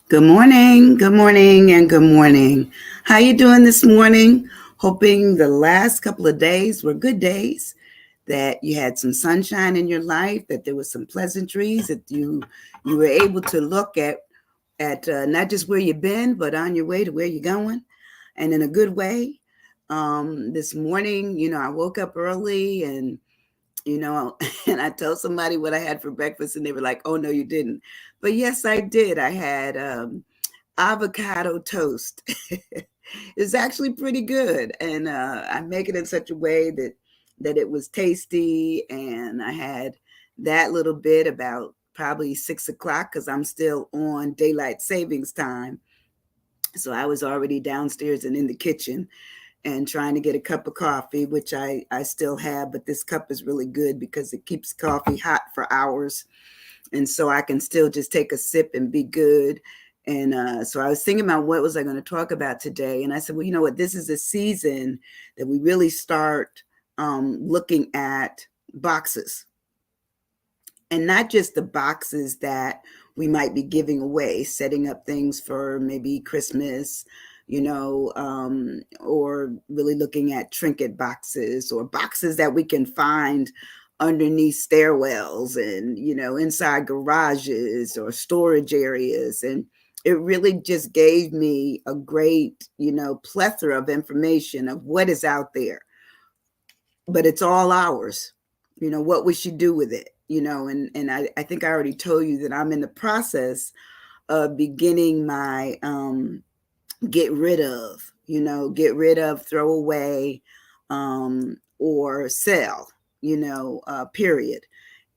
Good morning, and good morning. How you doing this morning? Hoping the last couple of days were good days, that you had some sunshine in your life, that there was some pleasantries, that you were able to look at not just where you've been, but on your way to where you're going, and in a good way. This morning, I woke up early and and I told somebody what I had for breakfast, and they were like, "Oh no, you didn't." But yes, I did. I had avocado toast. It's actually pretty good, and I make it in such a way that it was tasty. And I had that little bit about probably 6 o'clock because I'm still on daylight savings time. So I was already downstairs and in the kitchen and trying to get a cup of coffee, which I still have, but this cup is really good because it keeps coffee hot for hours, and so I can still just take a sip and be good. And so I was thinking about what was I going to talk about today, and I said, well, you know what? This is a season that we really start looking at boxes, and not just the boxes that we might be giving away, setting up things for maybe Christmas, or really looking at trinket boxes or boxes that we can find underneath stairwells and, inside garages or storage areas. And it really just gave me a great, plethora of information of what is out there, but it's all ours. What we should do with it, and I think I already told you that I'm in the process of beginning my get rid of, throw away, or sell, period.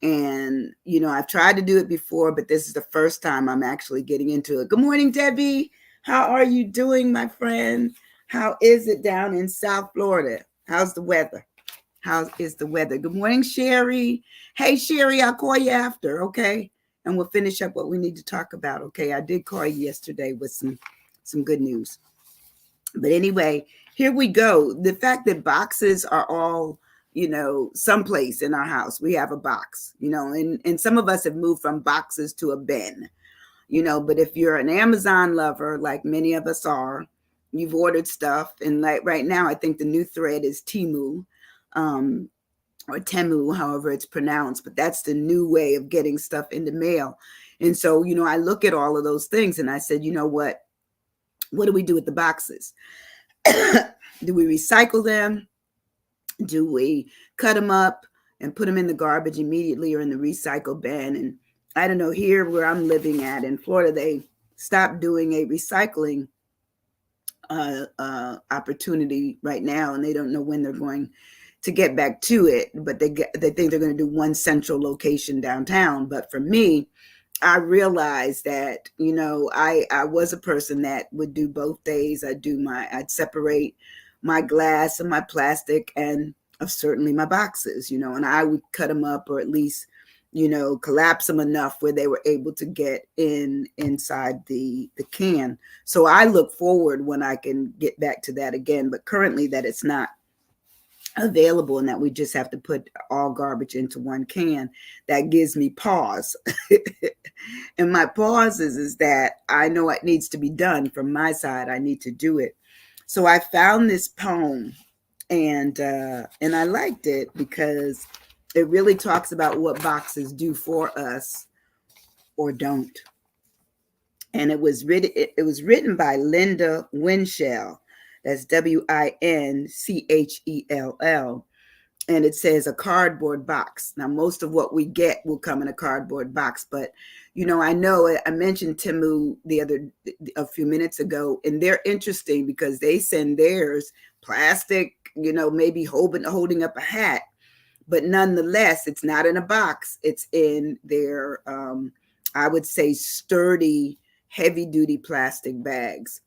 And, I've tried to do it before, but this is the first time I'm actually getting into it. Good morning, Debbie. How are you doing, my friend? How is it down in South Florida? How's the weather? How is the weather? Good morning, Sherry. Hey, Sherry, I'll call you after, okay? And we'll finish up what we need to talk about, okay? I did call you yesterday with some good news. But anyway, here we go. The fact that boxes are all, someplace in our house, we have a box, and some of us have moved from boxes to a bin, but if you're an Amazon lover, like many of us are, you've ordered stuff. And like right now, I think the new thread is Timu, um, or Temu, however it's pronounced, but that's the new way of getting stuff in the mail. And so, I look at all of those things and I said, you know what? What do we do with the boxes? Do we recycle them? Do we cut them up and put them in the garbage immediately or in the recycle bin? And I don't know, here where I'm living at in Florida, they stopped doing a recycling opportunity right now, and they don't know when they're going to get back to it. But they think they're going to do one central location downtown. But for me, I realized that, I was a person that would do both days. I'd separate my glass and my plastic and certainly my boxes, and I would cut them up, or at least, collapse them enough where they were able to get inside the can. So I look forward when I can get back to that again, but currently that it's not available and that we just have to put all garbage into one can. That gives me pause. And my pause is that I know it needs to be done from my side. I need to do it. So I found this poem, and I liked it because it really talks about what boxes do for us or don't. And it was written by Linda Winchell. That's Winchell, and it says a cardboard box. Now, most of what we get will come in a cardboard box, but I know I mentioned Timu a few minutes ago, and they're interesting because they send theirs plastic, maybe holding up a hat, but nonetheless, it's not in a box. It's in their, I would say, sturdy, heavy duty plastic bags,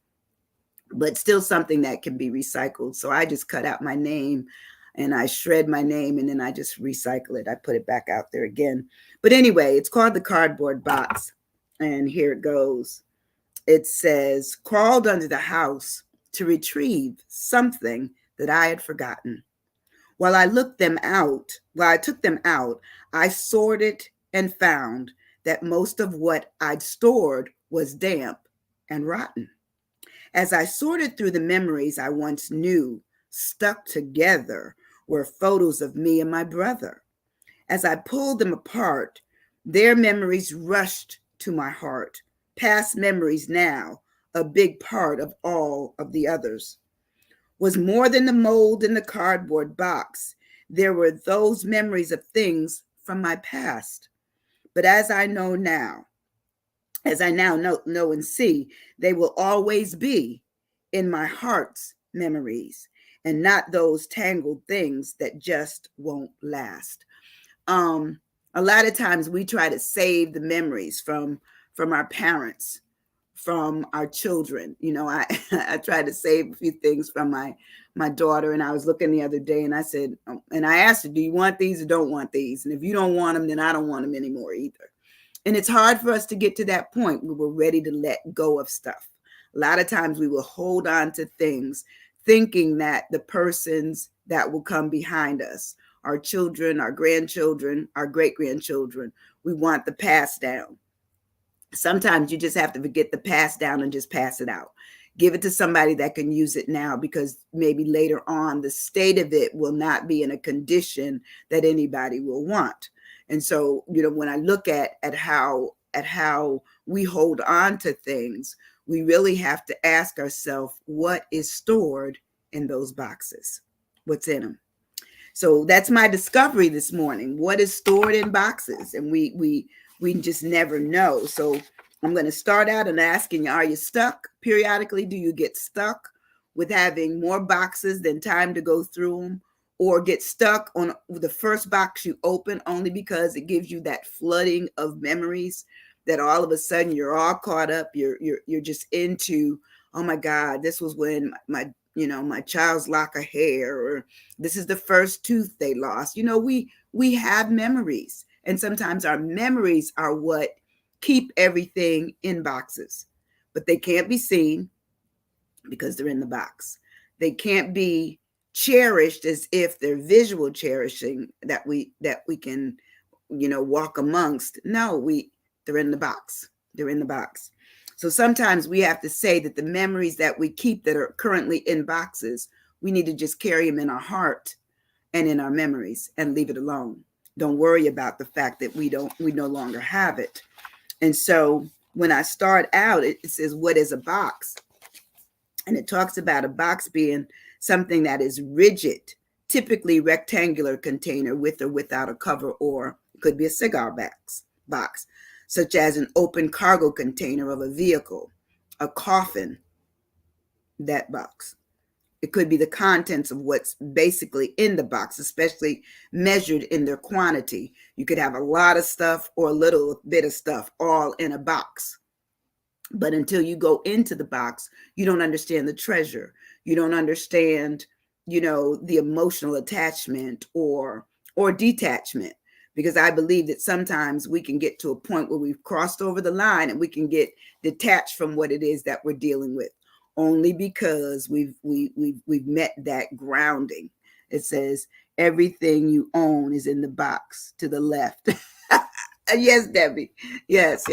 but still something that can be recycled. So I just cut out my name and I shred my name, and then I just recycle it. I put it back out there again. But anyway, it's called the cardboard box. And here it goes. It says, crawled under the house to retrieve something that I had forgotten. While I took them out, I sorted and found that most of what I'd stored was damp and rotten. As I sorted through the memories I once knew, stuck together were photos of me and my brother. As I pulled them apart, their memories rushed to my heart. Past memories now, a big part of all of the others. Was more than the mold in the cardboard box. There were those memories of things from my past. But as I now know and see, they will always be in my heart's memories and not those tangled things that just won't last. Um, a lot of times we try to save the memories from our parents, from our children. I tried to save a few things from my daughter, and I was looking the other day, and I said, and I asked her, "Do you want these or don't want these? And if you don't want them, then I don't want them anymore either." And it's hard for us to get to that point where we're ready to let go of stuff. A lot of times we will hold on to things thinking that the persons that will come behind us, our children, our grandchildren, our great grandchildren, we want the past down. Sometimes you just have to forget the past down and just pass it out. Give it to somebody that can use it now, because maybe later on the state of it will not be in a condition that anybody will want. And so, when I look at how we hold on to things, we really have to ask ourselves, what is stored in those boxes? What's in them? So that's my discovery this morning. What is stored in boxes? And we just never know. So I'm going to start out and asking you, are you stuck? Periodically, do you get stuck with having more boxes than time to go through them? Or get stuck on the first box you open only because it gives you that flooding of memories that all of a sudden you're all caught up. You're just into, oh my God, this was when my child's lock of hair, or this is the first tooth they lost. We have memories, and sometimes our memories are what keep everything in boxes, but they can't be seen because they're in the box. They can't be cherished as if they're visual cherishing that we can walk amongst. No, they're in the box. They're in the box. So sometimes we have to say that the memories that we keep that are currently in boxes, we need to just carry them in our heart and in our memories and leave it alone. Don't worry about the fact that we no longer have it. And so when I start out, it says, what is a box? And it talks about a box being something that is rigid, typically rectangular container with or without a cover, or it could be a cigar box, such as an open cargo container of a vehicle, a coffin, that box. It could be the contents of what's basically in the box, especially measured in their quantity. You could have a lot of stuff or a little bit of stuff all in a box. But until you go into the box, you don't understand the treasure. You don't understand, the emotional attachment or detachment. Because I believe that sometimes we can get to a point where we've crossed over the line and we can get detached from what it is that we're dealing with, only because we've met that grounding. It says everything you own is in the box to the left. Yes, Debbie. Yes.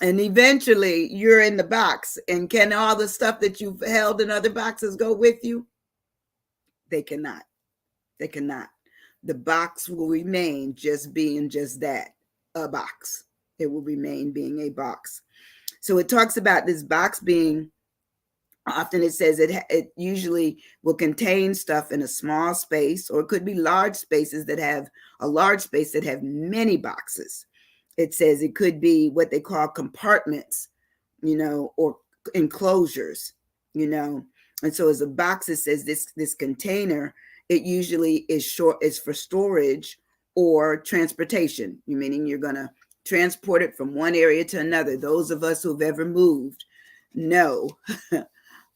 And eventually you're in the box. And can all the stuff that you've held in other boxes go with you? They cannot. They cannot. The box will remain just being just that, a box. It will remain being a box. So it talks about this box being, often it says it usually will contain stuff in a small space, or it could be large spaces that have a large space that have many boxes. It says it could be what they call compartments, or enclosures, And so as a box, it says this container, it usually is for storage or transportation, meaning you're going to transport it from one area to another. Those of us who've ever moved know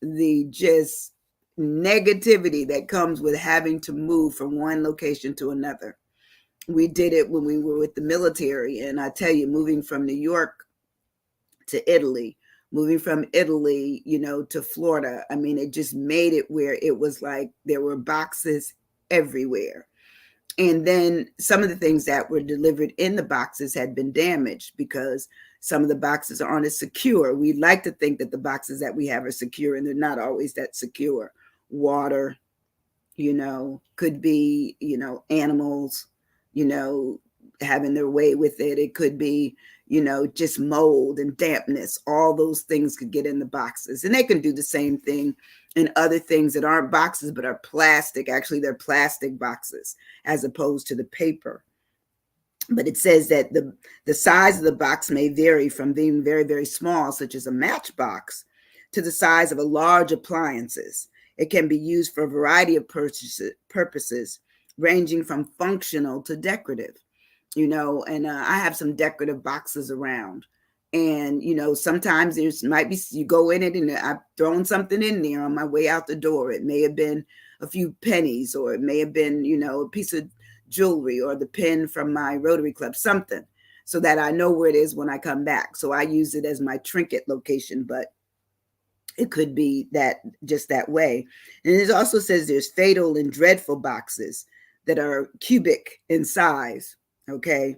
the just negativity that comes with having to move from one location to another. We did it when we were with the military. And I tell you, moving from New York to Italy, moving from Italy, to Florida, I mean, it just made it where it was like there were boxes everywhere. And then some of the things that were delivered in the boxes had been damaged because Some of the boxes aren't as secure. We like to think that the boxes that we have are secure, and they're not always that secure. Water, could be, animals, you know, having their way with it. It could be, just mold and dampness. All those things could get in the boxes. And they can do the same thing in other things that aren't boxes but are plastic. Actually, they're plastic boxes as opposed to the paper. But it says that the size of the box may vary from being very, very small, such as a matchbox, to the size of a large appliances. It can be used for a variety of purposes, ranging from functional to decorative. And I have some decorative boxes around. And, sometimes there's might be, you go in it and I've thrown something in there on my way out the door. It may have been a few pennies, or it may have been, a piece of jewelry or the pin from my Rotary Club, something, so that I know where it is when I come back. So I use it as my trinket location, but it could be that just that way. And it also says there's fatal and dreadful boxes that are cubic in size, okay?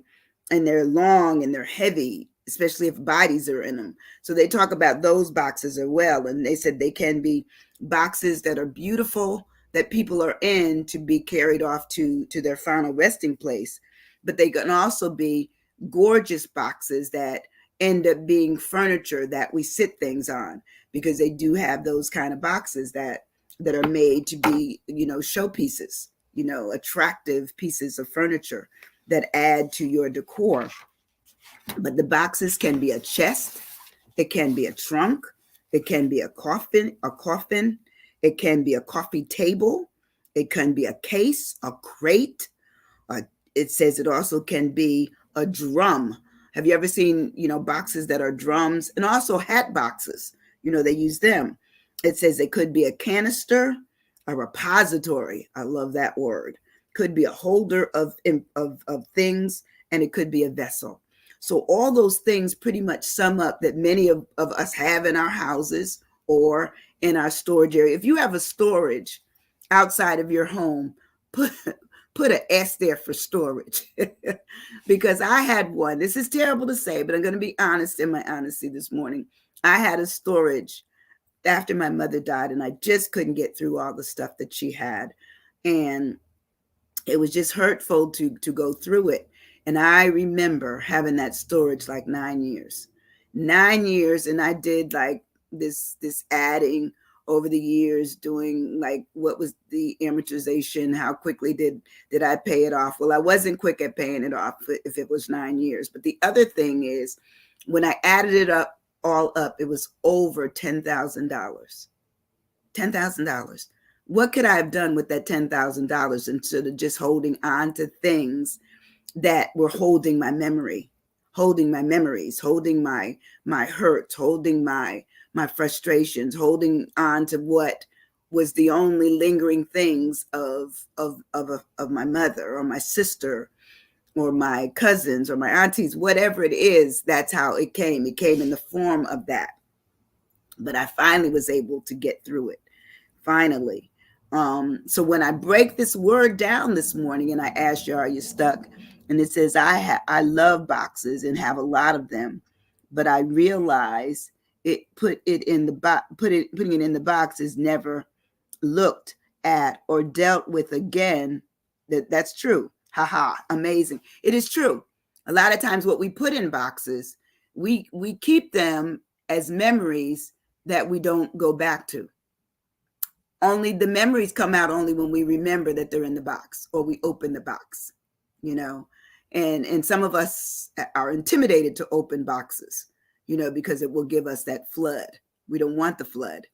And they're long and they're heavy, especially if bodies are in them. So they talk about those boxes as well. And they said they can be boxes that are beautiful, that people are in to be carried off to their final resting place. But they can also be gorgeous boxes that end up being furniture that we sit things on, because they do have those kind of boxes that are made to be, showpieces, attractive pieces of furniture that add to your decor. But the boxes can be a chest, it can be a trunk, it can be a coffin, it can be a coffee table, it can be a case, a crate. It says it also can be a drum. Have you ever seen, boxes that are drums? And also hat boxes, they use them. It says it could be a canister, a repository. I love that word. Could be a holder of things, and it could be a vessel. So all those things pretty much sum up that many of us have in our houses or in our storage area. If you have a storage outside of your home, put an S there for storage. Because I had one. This is terrible to say, but I'm going to be honest in my honesty this morning. I had a storage after my mother died, and I just couldn't get through all the stuff that she had. And it was just hurtful to go through it. And I remember having that storage like 9 years. 9 years, and I did like this adding over the years, doing like what was the amortization, how quickly did I pay it off? Well, I wasn't quick at paying it off if it was 9 years. But the other thing is, when I added it up, all up, it was over $10,000. $10,000. What could I have done with that $10,000 instead of just holding on to things that were holding my memory, holding my memories, holding my hurts, holding my frustrations, holding on to what was the only lingering things of my mother or my sister or my cousins or my aunties, whatever it is. That's how it came. It came in the form of that. But I finally was able to get through it. Finally. So when I break this word down this morning and I asked you, are you stuck? And it says, I love boxes and have a lot of them, but I realize putting it in the box is never looked at or dealt with again. That's true. Haha, amazing. It is true. A lot of times what we put in boxes, we keep them as memories that we don't go back to. Only the memories come out only when we remember that they're in the box or we open the box, and some of us are intimidated to open boxes, because it will give us that flood. We don't want the flood.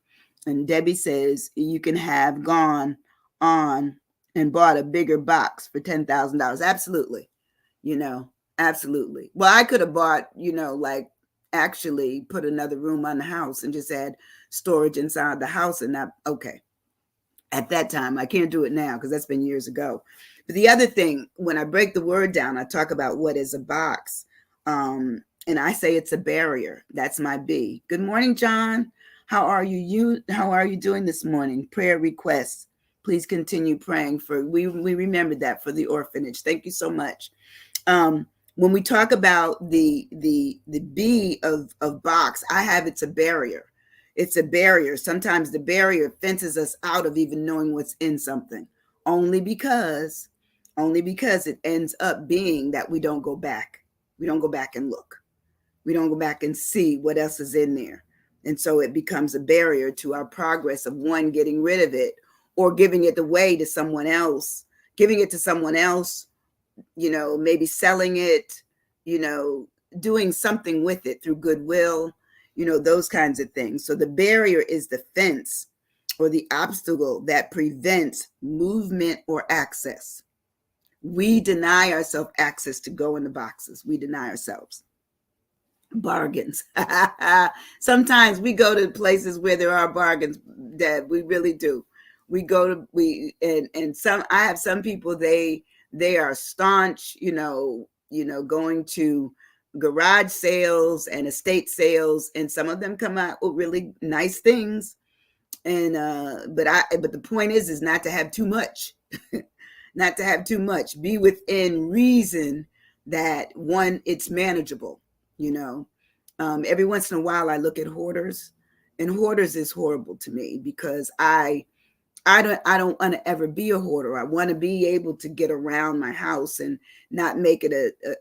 And Debbie says you can have gone on and bought a bigger box for $10,000. Absolutely. Absolutely. Well, I could have bought, like actually put another room on the house and just had storage inside the house, and that, okay. At that time, I can't do it now because that's been years ago. But the other thing, when I break the word down, I talk about what is a box. And I say it's a barrier. That's my B. Good morning, John. How are you? How are you doing this morning? Prayer requests. Please continue praying for, we remember that for the orphanage. Thank you so much. When we talk about the B of box, I have it's a barrier. It's a barrier. Sometimes the barrier fences us out of even knowing what's in something, only because only because it ends up being that we don't go back. We don't go back and look. We don't go back and see what else is in there. And so it becomes a barrier to our progress of one, getting rid of it or giving it away to someone else, giving it to someone else, maybe selling it, doing something with it through goodwill, those kinds of things. So the barrier is the fence or the obstacle that prevents movement or access. We deny ourselves access to go in the boxes. We deny ourselves bargains. Sometimes we go to places where there are bargains, Dad. We really do. We go to and some. I have some people. They are staunch. Going to garage sales and estate sales, and some of them come out with really nice things. And but the point is not to have too much. Not to have too much. Be within reason that one, it's manageable. Every once in a while I look at hoarders, and hoarders is horrible to me because I don't want to ever be a hoarder. I want to be able to get around my house and not make it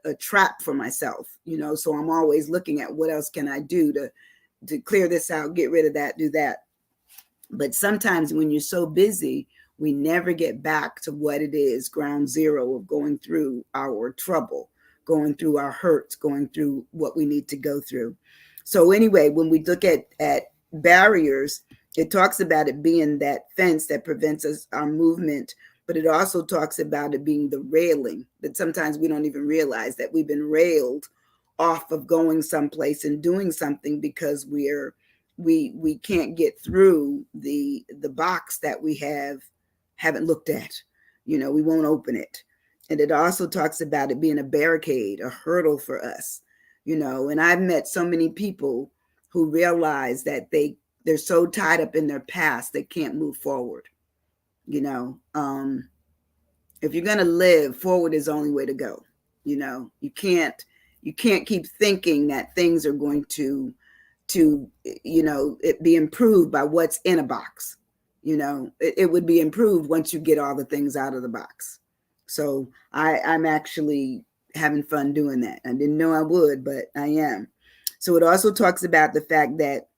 a trap for myself, so I'm always looking at what else can I do to clear this out, get rid of that, do that. But sometimes when you're so busy, we never get back to what it is, ground zero of going through our trouble, going through our hurts, going through what we need to go through. So anyway, when we look at barriers, it talks about it being that fence that prevents our movement, but it also talks about it being the railing. But sometimes we don't even realize that we've been railed off of going someplace and doing something because we can't get through the box that we haven't looked at. We won't open it. And it also talks about it being a barricade, a hurdle for us, and I've met so many people who realize that they're so tied up in their past, they can't move forward. If you're going to live, forward is the only way to go. You can't keep thinking that things are going to it be improved by what's in a box. It would be improved once you get all the things out of the box. So I'm actually having fun doing that. I didn't know I would, but I am. So it also talks about the fact that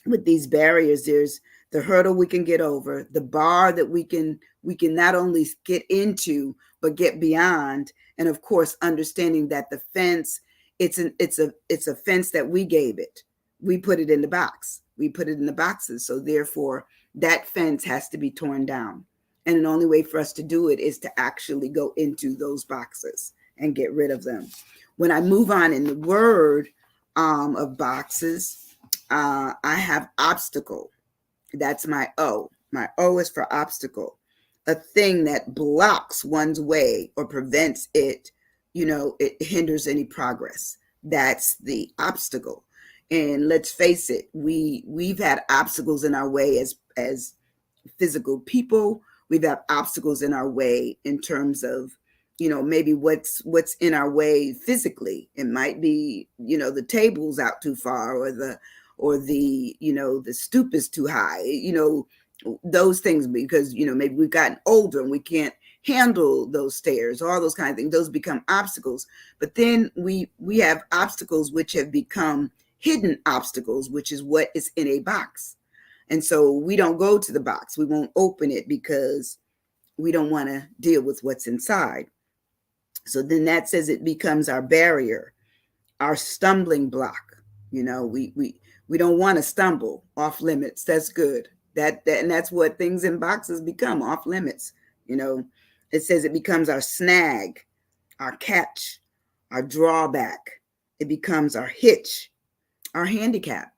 with these barriers, there's the hurdle we can get over, the bar that we can not only get into, but get beyond. And of course, understanding that the fence, it's a fence that we gave it. We put it in the box. We put it in the boxes. So therefore, that fence has to be torn down. And the only way for us to do it is to actually go into those boxes and get rid of them. When I move on in the word of boxes, I have obstacle. That's my O. My O is for obstacle. A thing that blocks one's way or prevents it, it hinders any progress. That's the obstacle. And let's face it, we've had obstacles in our way as physical people. We've had obstacles in our way in terms of, maybe what's in our way physically. It might be, the table's out too far, or the the stoop is too high, those things, because, maybe we've gotten older and we can't handle those stairs, all those kind of things. Those become obstacles. But then we have obstacles which have become hidden obstacles, which is what is in a box. And so we don't go to the box. We won't open it because we don't want to deal with what's inside. So then that says it becomes our barrier, our stumbling block. We don't want to stumble off limits. That's good. That and that's what things in boxes become, off limits. It says it becomes our snag, our catch, our drawback. It becomes our hitch, our handicap.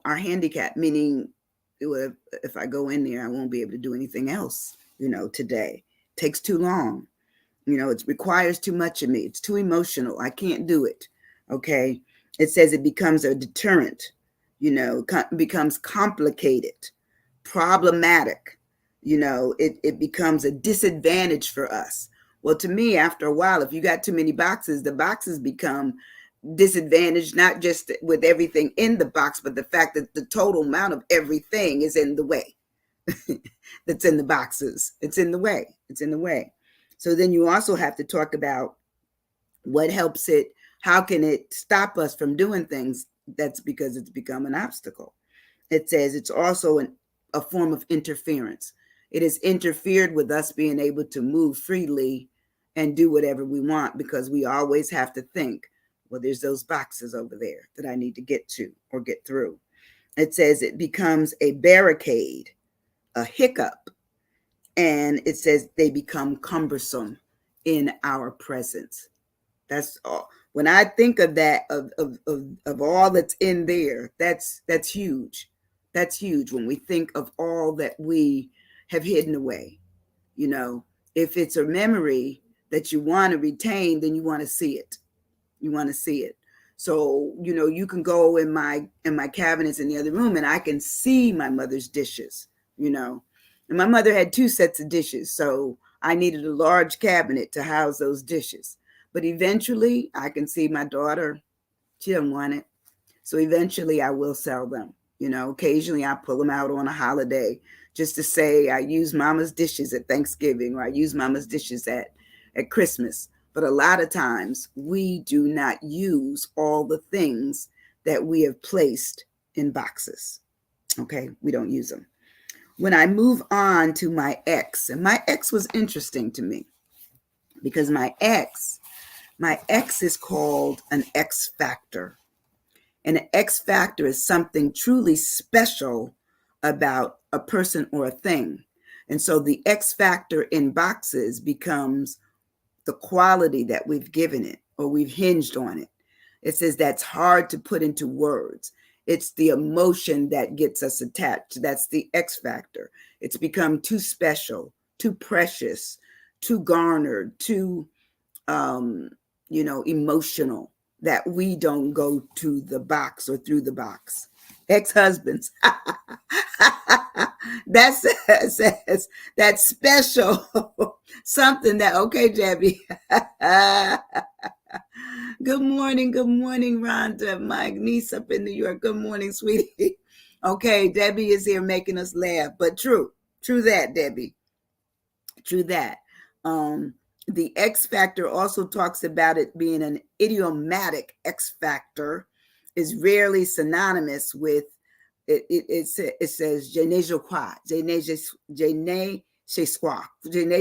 Our handicap, meaning if I go in there, I won't be able to do anything else, today. It takes too long. It requires too much of me. It's too emotional. I can't do it. Okay. It says it becomes a deterrent, becomes complicated, problematic. It becomes a disadvantage for us. Well, to me, after a while, if you got too many boxes, the boxes become disadvantaged, not just with everything in the box, but the fact that the total amount of everything is in the way. That's in the boxes. It's in the way. It's in the way. So then you also have to talk about what helps it, how can it stop us from doing things? That's because it's become an obstacle. It says it's also a form of interference. It has interfered with us being able to move freely and do whatever we want, because we always have to think, well, there's those boxes over there that I need to get to or get through. It says it becomes a barricade, a hiccup, and it says they become cumbersome in our presence. That's all. When I think of that, of all that's in there, that's huge. That's huge when we think of all that we have hidden away. You know, if it's a memory that you want to retain, then you want to see it. You want to see it. So, you know, you can go in my cabinets in the other room and I can see my mother's dishes, you know. And my mother had 2 sets of dishes, so I needed a large cabinet to house those dishes. But eventually I can see my daughter, she doesn't want it. So eventually I will sell them. You know, occasionally I pull them out on a holiday just to say I use mama's dishes at Thanksgiving, or I use mama's dishes at Christmas. But a lot of times we do not use all the things that we have placed in boxes. Okay, we don't use them. When I move on to my ex, and my ex was interesting to me because my ex is called an X factor. And an X factor is something truly special about a person or a thing. And so the X factor in boxes becomes the quality that we've given it or we've hinged on it. It says that's hard to put into words. It's the emotion that gets us attached. That's the X factor. It's become too special, too precious, too garnered, too, emotional, that we don't go to the box or through the box. Ex-husbands. That's special. Something that, okay, Debbie. Good morning, Rhonda. My niece up in New York. Good morning, sweetie. Okay, Debbie is here making us laugh, but true that, Debbie. True that. The X factor also talks about it being an idiomatic X factor, is rarely synonymous with it. It says je ne sais quoi, je ne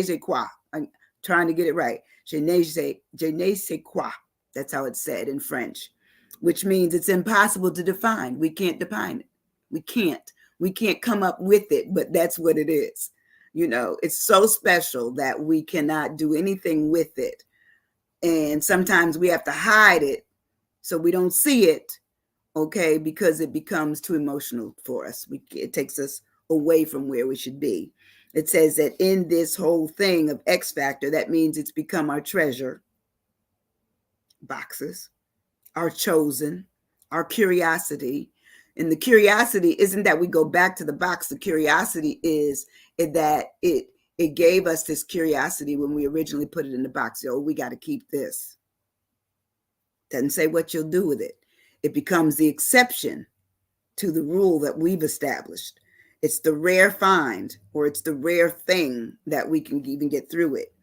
sais quoi. I'm trying to get it right. Je ne sais quoi. That's how it's said in French, which means it's impossible to define. We can't define it. We can't come up with it, but that's what it is. You know, it's so special that we cannot do anything with it. And sometimes we have to hide it so we don't see it, okay, because it becomes too emotional for us. It takes us away from where we should be. It says that in this whole thing of X factor, that means it's become our treasure, boxes, our chosen, our curiosity. And the curiosity isn't that we go back to the box. The curiosity is that it gave us this curiosity when we originally put it in the box. Oh, we got to keep this. Doesn't say what you'll do with it. It becomes the exception to the rule that we've established. It's the rare find, or it's the rare thing that we can even get through it.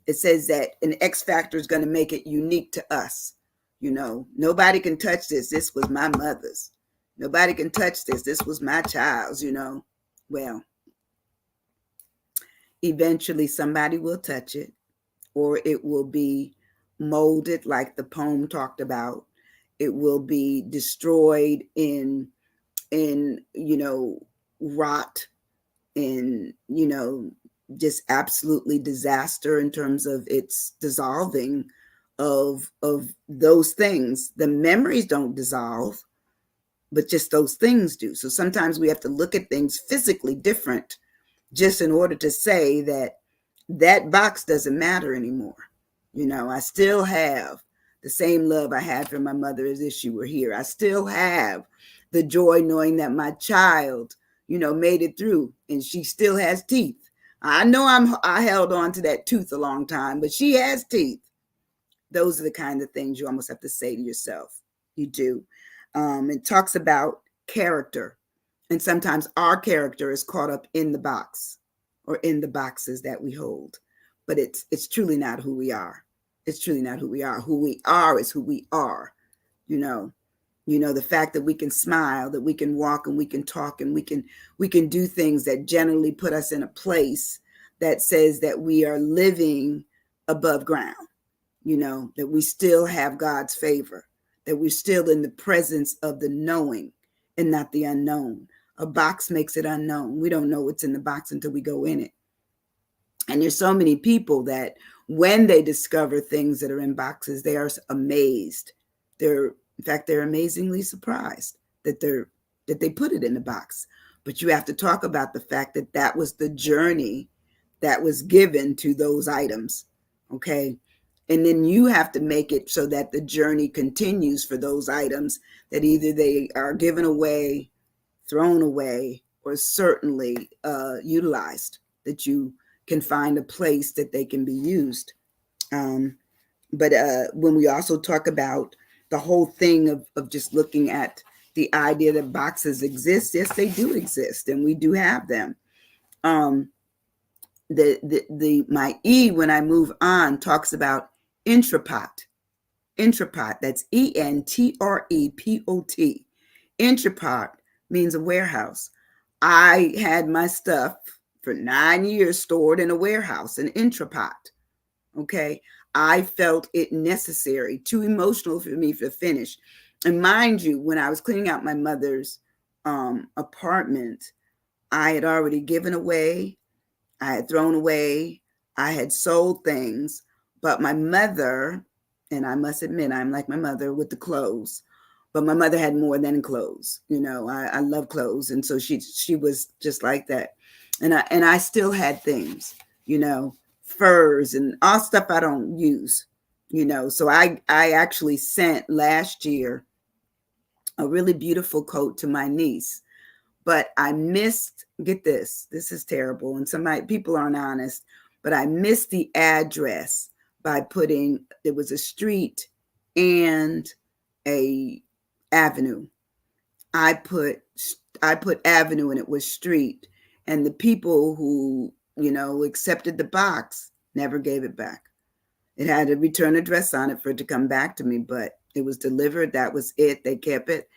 It says that an X factor is going to make it unique to us. You know, nobody can touch this. This was my mother's. Nobody can touch this. This was my child's, you know. Well, eventually somebody will touch it, or it will be molded like the poem talked about. It will be destroyed in rot, in just absolutely disaster in terms of its dissolving of those things. The memories don't dissolve, but just those things do. So sometimes we have to look at things physically different just in order to say that that box doesn't matter anymore. You know, I still have the same love I had for my mother as if she were here. I still have the joy knowing that my child, made it through and she still has teeth. I know I held on to that tooth a long time, but she has teeth. Those are the kind of things you almost have to say to yourself. You do. It talks about character. And sometimes our character is caught up in the box or in the boxes that we hold. But it's truly not who we are. It's truly not who we are. Who we are is who we are. You know, the fact that we can smile, that we can walk and we can talk and we can do things that generally put us in a place that says that we are living above ground, that we still have God's favor, that we're still in the presence of the knowing and not the unknown. A box makes it unknown. We don't know what's in the box until we go in it. And there's so many people that when they discover things that are in boxes, they are amazed. In fact, they're amazingly surprised that they put it in the box. But you have to talk about the fact that that was the journey that was given to those items. Okay. And then you have to make it so that the journey continues for those items, that either they are given away, thrown away, or certainly utilized, that you can find a place that they can be used. But when we also talk about the whole thing of just looking at the idea that boxes exist, yes, they do exist, and we do have them. My E, when I move on, talks about entrepot. Entrepot, that's ENTREPOT. Entrepot means a warehouse. I had my stuff for 9 years stored in a warehouse, an entrepot. Okay. I felt it necessary, too emotional for me to finish. And mind you, when I was cleaning out my mother's apartment, I had already given away, I had thrown away, I had sold things. But my mother, and I must admit, I'm like my mother with the clothes, but my mother had more than clothes. I love clothes. And so she was just like that. And I still had things, furs and all stuff I don't use, So I actually sent last year a really beautiful coat to my niece, but I missed, get this is terrible. And people aren't honest, but I missed the address by putting, it was a street and a avenue. I put avenue and it was street. And the people who, accepted the box never gave it back. It had a return address on it for it to come back to me, but it was delivered. That was it. They kept it.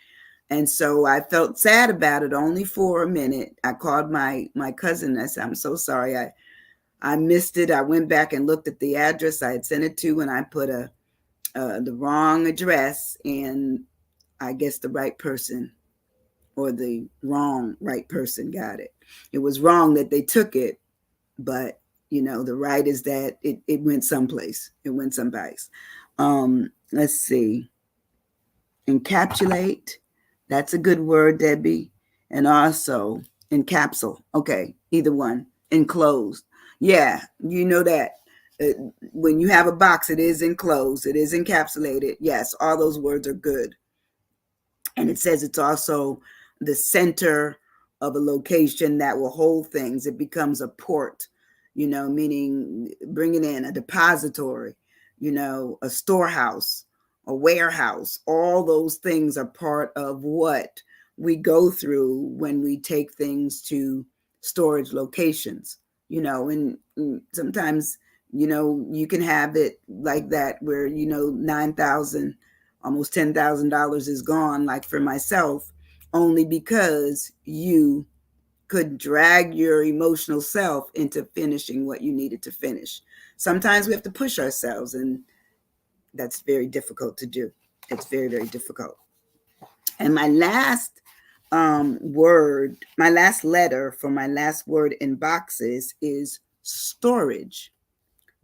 And so I felt sad about it only for a minute. I called my cousin. I said, I'm so sorry. I missed it. I went back and looked at the address I had sent it to, and I put the wrong address, and I guess the right person or the wrong right person got it. It was wrong that they took it, but the right is that it went someplace. It went someplace. Let's see. Encapsulate. That's a good word, Debbie. And also encapsule. Okay, either one. Enclosed. Yeah, you know that. When you have a box, it is enclosed. It is encapsulated. Yes, all those words are good. And it says it's also the center of a location that will hold things. It becomes a port, meaning bringing in a depository, a storehouse, a warehouse. All those things are part of what we go through when we take things to storage locations, and sometimes, you can have it like that where, 9,000, almost $10,000 is gone, like for myself, only because you could drag your emotional self into finishing what you needed to finish. Sometimes we have to push ourselves, and that's very difficult to do. It's very, very difficult. And my last my last letter for my last word in boxes is storage.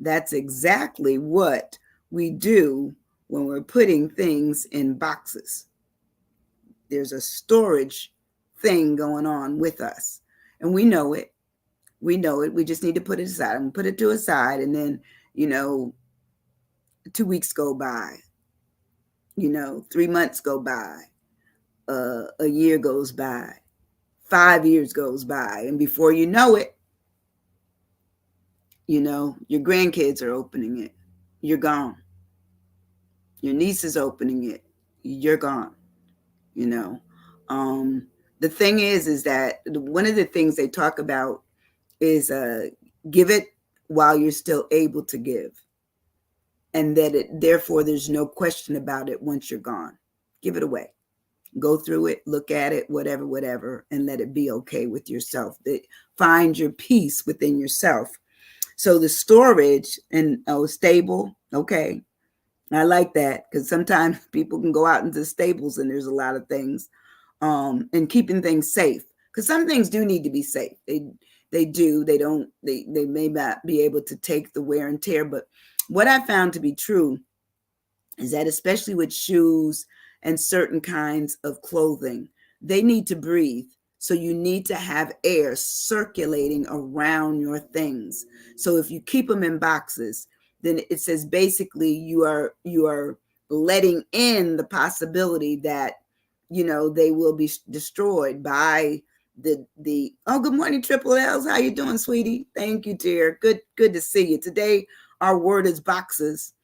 That's exactly what we do when we're putting things in boxes. There's a storage thing going on with us, and we know it. We know it. We just need to put it aside and put it to a side. And then, 2 weeks go by, 3 months go by, a year goes by, 5 years goes by. And before you know it, Your grandkids are opening it. You're gone. Your niece is opening it. You're gone. You know, um, the thing is that one of the things they talk about is give it while you're still able to give, and that therefore there's no question about it once you're gone. Give it away. Go through it, look at it, whatever, and let it be okay with yourself. Find your peace within yourself. So the storage and stable, okay. I like that because sometimes people can go out into stables and there's a lot of things, and keeping things safe, because some things do need to be safe. They do. They may not be able to take the wear and tear. But what I found to be true is that especially with shoes and certain kinds of clothing, they need to breathe. So you need to have air circulating around your things. So if you keep them in boxes, then it says basically you are letting in the possibility that they will be destroyed by the oh, good morning, Triple L's. How you doing, sweetie? Thank you, dear. Good to see you. Today our word is boxes.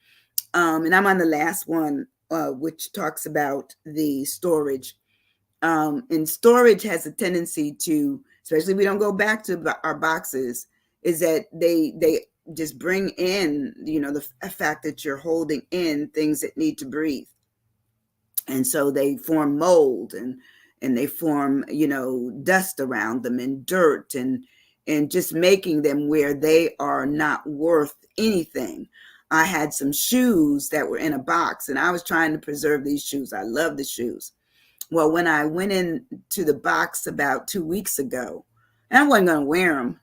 And I'm on the last one, which talks about the storage. And storage has a tendency to, especially if we don't go back to our boxes, is that they just bring in, the fact that you're holding in things that need to breathe. And so they form mold and they form, dust around them and dirt and just making them where they are not worth anything. I had some shoes that were in a box and I was trying to preserve these shoes. I love the shoes. Well, when I went into the box about 2 weeks ago, and I wasn't going to wear them.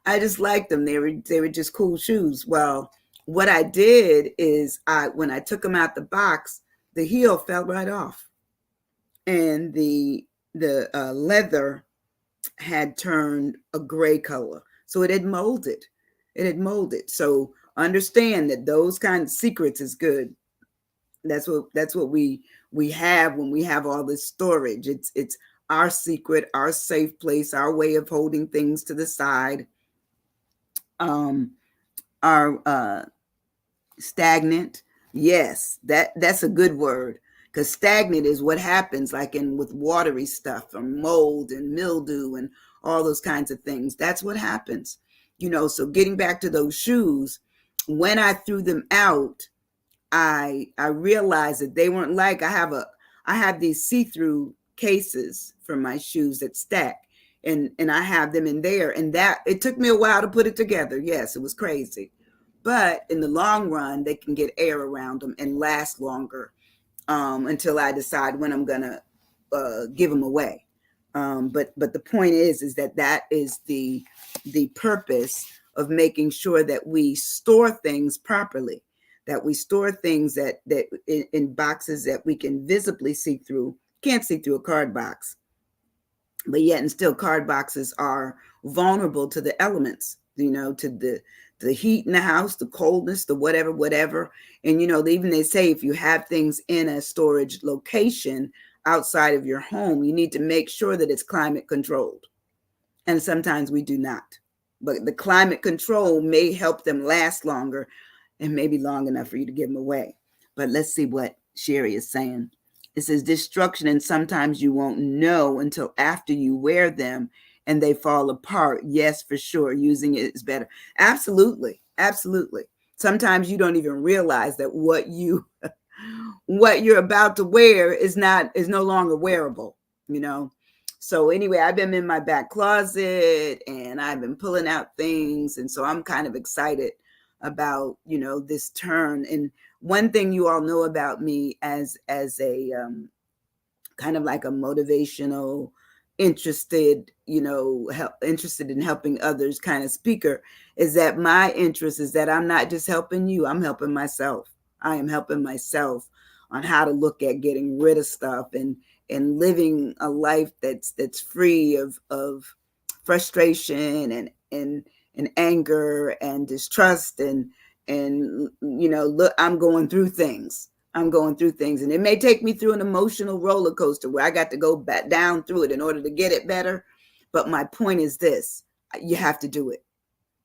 I just liked them. They were just cool shoes. Well, what I did is when I took them out the box, the heel fell right off, and the leather had turned a gray color. So it had molded. So understand that those kind of secrets is good. That's what we have when we have all this storage. It's our secret, our safe place, our way of holding things to the side. Our stagnant. Yes, that's a good word, because stagnant is what happens like with watery stuff or mold and mildew and all those kinds of things. That's what happens. So getting back to those shoes, when I threw them out, I realized that they weren't like I have these see-through cases for my shoes that stack, and I have them in there, and that it took me a while to put it together. Yes, it was crazy. But in the long run, they can get air around them and last longer, until I decide when I'm going to give them away. But the point is that is the purpose of making sure that we store things properly, that we store things that in boxes that we can visibly see through. Can't see through a card box, but yet and still card boxes are vulnerable to the elements, to the heat in the house, the coldness, the whatever. And, even they say if you have things in a storage location outside of your home, you need to make sure that it's climate controlled. And sometimes we do not. But the climate control may help them last longer and maybe long enough for you to give them away. But let's see what Sherry is saying. It says destruction, and sometimes you won't know until after you wear them and they fall apart. Yes, for sure. Using it is better. Absolutely. Sometimes you don't even realize that what you're about to wear is no longer wearable, So anyway, I've been in my back closet and I've been pulling out things. And so I'm kind of excited about, this turn. And one thing you all know about me as a kind of like a motivational, interested in helping others kind of speaker, is that my interest is that I'm not just helping you, I'm helping myself. I am helping myself on how to look at getting rid of stuff and living a life that's free of frustration and anger and distrust and look, I'm going through things, and it may take me through an emotional roller coaster where I got to go back down through it in order to get it better. But my point is this: you have to do it.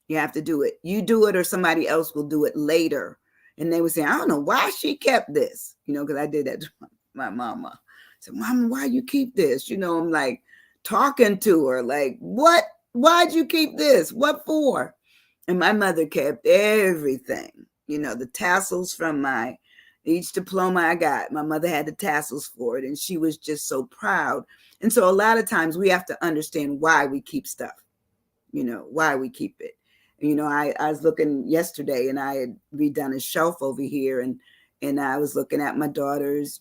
You have to do it. You do it or somebody else will do it later. And they would say, I don't know why she kept this, because I did that to my mama. I said, Mama, why you keep this? I'm like talking to her, like, what? Why'd you keep this? What for? And my mother kept everything, the tassels from each diploma I got. My mother had the tassels for it, and she was just so proud. And so a lot of times we have to understand why we keep stuff, why we keep it. I was looking yesterday, and I had redone a shelf over here, and I was looking at my daughter's,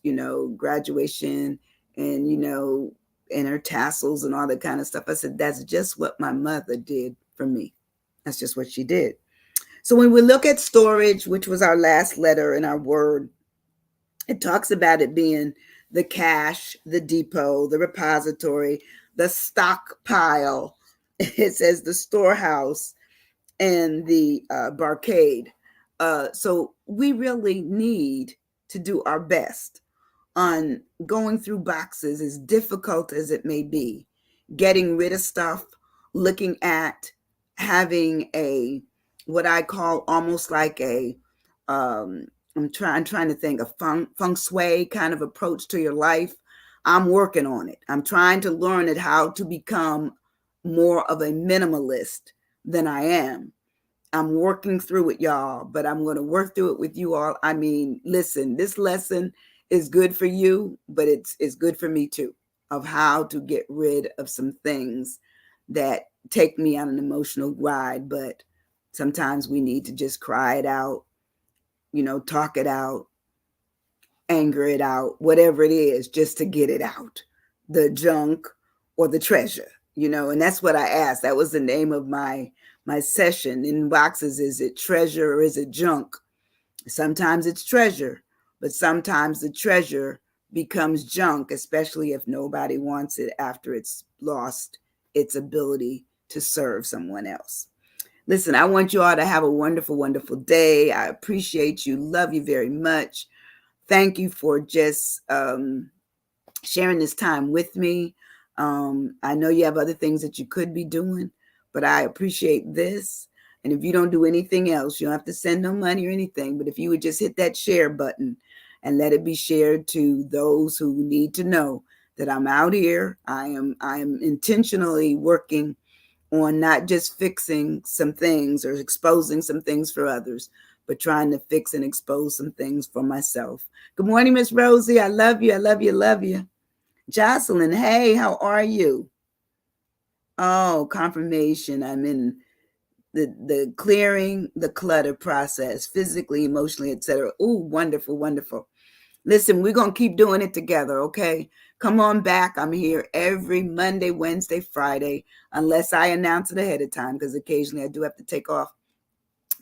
graduation, and and her tassels and all that kind of stuff. I said, that's just what my mother did for me. That's just what she did. So when we look at storage, which was our last letter in our word, it talks about it being the cache, the depot, the repository, the stockpile. It says the storehouse and the barcade. So we really need to do our best on going through boxes, as difficult as it may be, getting rid of stuff, looking at having what I call almost like I'm trying to think, a feng shui kind of approach to your life. I'm working on it. I'm trying to learn it, how to become more of a minimalist than I am. I'm working through it, y'all, but I'm going to work through it with you all. I mean, listen, this lesson is good for you, but it's good for me too, of how to get rid of some things that take me on an emotional ride. But sometimes we need to just cry it out, talk it out, anger it out, whatever it is, just to get it out, the junk or the treasure, and that's what I asked. That was the name of my session in boxes. Is it treasure or is it junk? Sometimes it's treasure, but sometimes the treasure becomes junk, especially if nobody wants it after it's lost its ability to serve someone else. Listen, I want you all to have a wonderful, wonderful day. I appreciate you. Love you very much. Thank you for just sharing this time with me. I know you have other things that you could be doing, but I appreciate this. And if you don't do anything else, you don't have to send no money or anything. But if you would just hit that share button and let it be shared to those who need to know that I'm out here. I am intentionally working on not just fixing some things or exposing some things for others, but trying to fix and expose some things for myself. Good morning, Miss Rosie. I love you. I love you. Love you. Jocelyn, hey, how are you? Oh, confirmation. I'm in the clearing the clutter process, physically, emotionally, etc. Oh, wonderful, wonderful. Listen, we're going to keep doing it together, okay? Come on back. I'm here every Monday, Wednesday, Friday, unless I announce it ahead of time, because occasionally I do have to take off.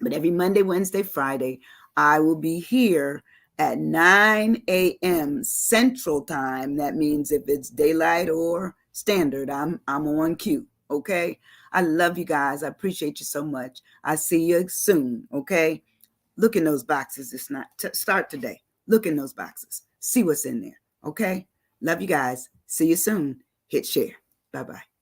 But every Monday, Wednesday, Friday, I will be here at 9 a.m. Central Time. That means if it's daylight or standard, I'm on cue, okay? I love you guys. I appreciate you so much. I see you soon, okay? Look in those boxes. It's not start today. Look in those boxes. See what's in there, okay? Love you guys. See you soon. Hit share. Bye-bye.